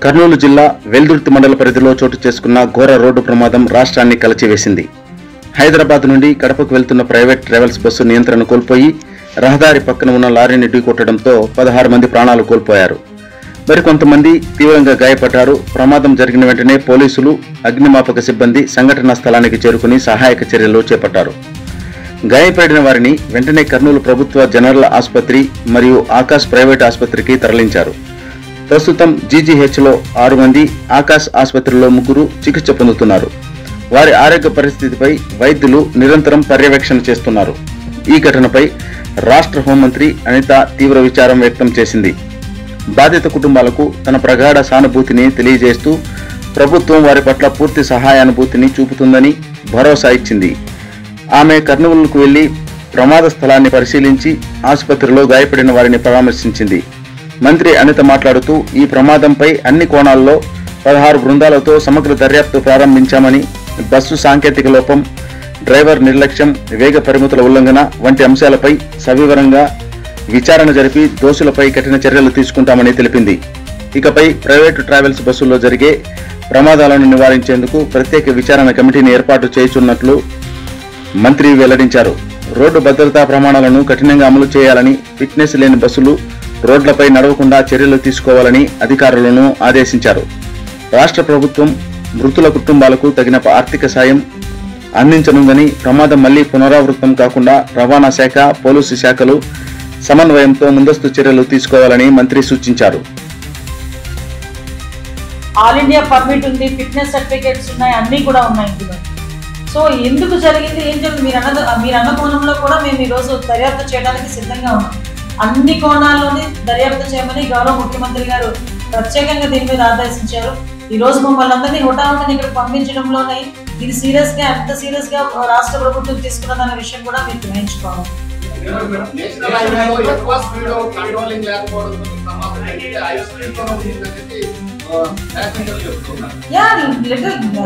కర్నూలు జిల్లా వెల్దుర్తి మండల పరిధిలో చోటు చేసుకున్న ఘోర రోడ్డు ప్రమాదం రాష్ట్రాన్ని కలచివేసింది. హైదరాబాద్ నుండి కడపకు వెళ్తున్న ప్రైవేట్ ట్రావెల్స్ బస్సు నియంత్రణ కోల్పోయి రహదారి పక్కన ఉన్న లారీని ఢీకొట్టడంతో 16 మంది ప్రాణాలు కోల్పోయారు. మరికొంతమంది తీవ్రంగా గాయపడ్డారు. ప్రమాదం జరిగిన వెంటనే పోలీసులు, అగ్నిమాపక సిబ్బంది సంఘటనా స్థలానికి చేరుకుని సహాయక చర్యలు చేపట్టారు. గాయపడిన వారిని వెంటనే కర్నూలు ప్రభుత్వ జనరల్ ఆసుపత్రి మరియు ఆకాశ్ ప్రైవేట్ ఆసుపత్రికి తరలించారు. ప్రస్తుతం జీజీహెచ్లో 6 మంది, ఆకాశ్ ఆసుపత్రిలో 3 చికిత్స పొందుతున్నారు. వారి ఆరోగ్య పరిస్థితిపై వైద్యులు నిరంతరం పర్యవేక్షణ చేస్తున్నారు. ఈ ఘటనపై రాష్ట్ర హోంమంత్రి అనిత తీవ్ర విచారం వ్యక్తం చేసింది. బాధిత కుటుంబాలకు తన ప్రగాఢ సానుభూతిని తెలియజేస్తూ ప్రభుత్వం వారి పట్ల పూర్తి సహాయానుభూతిని చూపుతుందని భరోసా ఇచ్చింది. ఆమె కర్నూలుకు వెళ్లి ప్రమాద స్థలాన్ని పరిశీలించి ఆసుపత్రిలో గాయపడిన వారిని పరామర్శించింది. మంత్రి అనిత మాట్లాడుతూ ఈ ప్రమాదంపై అన్ని కోణాల్లో 16 బృందాలతో సమగ్ర దర్యాప్తు ప్రారంభించామని, బస్సు సాంకేతిక లోపం, డ్రైవర్ నిర్లక్ష్యం, వేగ పరిమితుల ఉల్లంఘన వంటి అంశాలపై సవివరంగా విచారణ జరిపి దోషులపై కఠిన చర్యలు తీసుకుంటామని తెలిపింది. ఇకపై ప్రైవేటు ట్రావెల్స్ బస్సుల్లో జరిగే ప్రమాదాలను నివారించేందుకు ప్రత్యేక విచారణ కమిటీని ఏర్పాటు చేయుచున్నట్లు మంత్రి వెల్లడించారు. రోడ్డు భద్రతా ప్రమాణాలను కఠినంగా అమలు చేయాలని, ఫిట్నెస్ లేని బస్సులు రోడ్లపై నడవకుండా చర్యలు తీసుకోవాలని అధికారులను ఆదేశించారు. రాష్ట్ర ప్రభుత్వం మృతుల కుటుంబాలకు తగిన ఆర్థిక సాయం అందించనుందని, ప్రమాదం మళ్లీ పునరావృతం కాకుండా రవాణా శాఖ, పోలీసు శాఖలు సమన్వయంతో ముందస్తు చర్యలు తీసుకోవాలని మంత్రి సూచించారు. ఆల్ ఇండియా పర్మిట్ ఉంది, ఫిట్నెస్ సర్టిఫికేట్స్ ఉన్నాయి, అన్నీ కూడా ఉన్నాయి ఇందులో. సో ఎందుకు జరిగింది, ఏం జరిగింది మీరు అన్న కోణంలో కూడా మేము ఈరోజు దర్యాప్తు చేయడానికి సిద్ధంగా ఉన్నాం. అన్ని కోణాల్లోనే దర్యాప్తు చేయమని గౌరవ ముఖ్యమంత్రి గారు ప్రత్యేకంగా దీని మీద ఆదేశించారు. ఈ రోజు మమ్మల్ని అందరినీ హుటాహుటిని ఇక్కడ పంపించడంలోనే ఇది ఎంత సీరియస్ గా రాష్ట్ర ప్రభుత్వం తీసుకున్నదన్న విషయం కూడా మీరు గ్రహించుకోవాలి.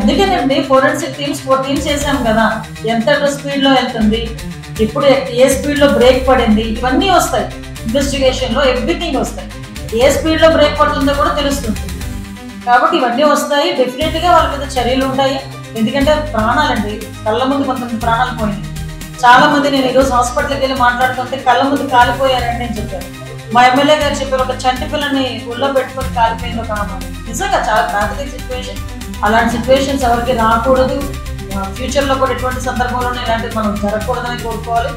అందుకేనండి ఫోరెన్సిక్ టీమ్స్ 4 టీమ్స్ చేసాం కదా. ఎంత స్పీడ్ లో వెళ్తుంది, ఇప్పుడు ఏ స్పీడ్ లో బ్రేక్ పడింది, ఇవన్నీ వస్తాయి. ఇన్వెస్టిగేషన్ లో ఎవ్రీథింగ్ వస్తాయి. ఏ స్పీడ్ లో బ్రేక్ పడుతుందో కూడా తెలుస్తుంది. కాబట్టి ఇవన్నీ వస్తాయి. డెఫినెట్ గా వాళ్ళ మీద చర్యలు ఉంటాయి. ఎందుకంటే ప్రాణాలండి, కళ్ళ ముందు కొంతమంది ప్రాణాలు పోయినాయి. చాలా మంది, నేను ఈరోజు హాస్పిటల్కి వెళ్ళి మాట్లాడుతుంటే కళ్ళ ముందు కాలిపోయారని నేను చెప్పాను. మా ఎమ్మెల్యే గారు చెప్పారు, ఒక చంటి పిల్లని ఒళ్ళో పెట్టుకొని కాలిపోయింది ఒక ఆమె. నిజంగా చాలా ట్రాజిక్ సిచ్యువేషన్. అలాంటి సిచ్యువేషన్స్ ఎవరికి రాకూడదు. ఫ్యూచర్ లో కూడా ఎటువంటి సందర్భంలోనే ఇలాంటివి మనం జరగకూడదని కోరుకోవాలి.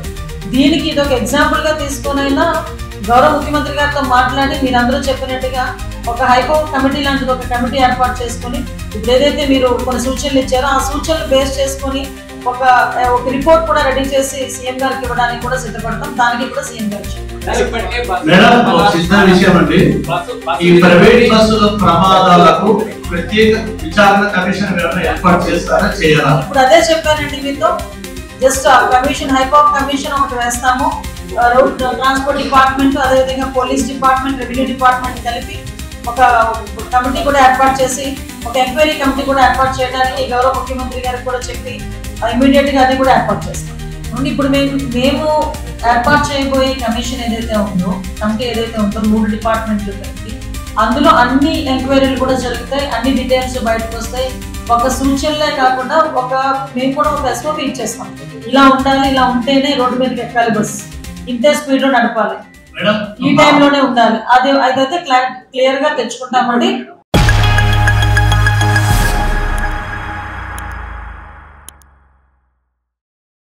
దీనికి ఇది ఒక ఎగ్జాంపుల్ గా తీసుకునైనా గౌరవ ముఖ్యమంత్రి గారితో మాట్లాడి మీరందరూ చెప్పినట్టుగా ఒక హైకోర్టు కమిటీ లాంటిది ఒక కమిటీ ఏర్పాటు చేసుకుని, ఇప్పుడు ఏదైతే మీరు కొన్ని సూచనలు ఇచ్చారో ఆ సూచనలు బేస్ చేసుకుని ఒక రిపోర్ట్ కూడా రెడీ చేసి సీఎం గారికి ఇవ్వడానికి కూడా సిద్ధపడతాం. దానికి కూడా సీఎం గారు ఇప్పుడు అదే చెప్పానండి మీతో. జస్ట్ కమిషన్, హైకోర్టు కమిషన్ ఒకటి వేస్తాము. రోడ్ ట్రాన్స్పోర్ట్ డిపార్ట్మెంట్, అదేవిధంగా పోలీస్ డిపార్ట్మెంట్, రెవెన్యూ డిపార్ట్మెంట్ కలిపి ఒక కమిటీ కూడా ఏర్పాటు చేసి, ఒక ఎంక్వైరీ కమిటీ కూడా ఏర్పాటు చేయడానికి గౌరవ ముఖ్యమంత్రి గారికి కూడా చెప్పి ఇమీడియట్ గా అది కూడా ఏర్పాటు చేస్తాం. ఇప్పుడు మేము ఏర్పాటు చేయబోయే కమిషన్ ఏదైతే ఉందో, కమిటీ ఏదైతే ఉందో 3 డిపార్ట్మెంట్లు కలిపి, అందులో అన్ని ఎంక్వైరీలు కూడా జరుగుతాయి, అన్ని డీటెయిల్స్ బయటకు వస్తాయి. ఒక సూచనలే కాకుండా మేము కూడా ఒక ఎస్ఓపి ఇచ్చేస్తాం. ఇలా ఉండాలి, ఇలా ఉంటేనే రోడ్డు మీదకి ఎక్కాలి, బస్ ఇంతే స్పీడ్ లో నడపాలి, ఈ టైంలోనే ఉండాలి. అదైతే క్లియర్ గా తెచ్చుకుంటామండి.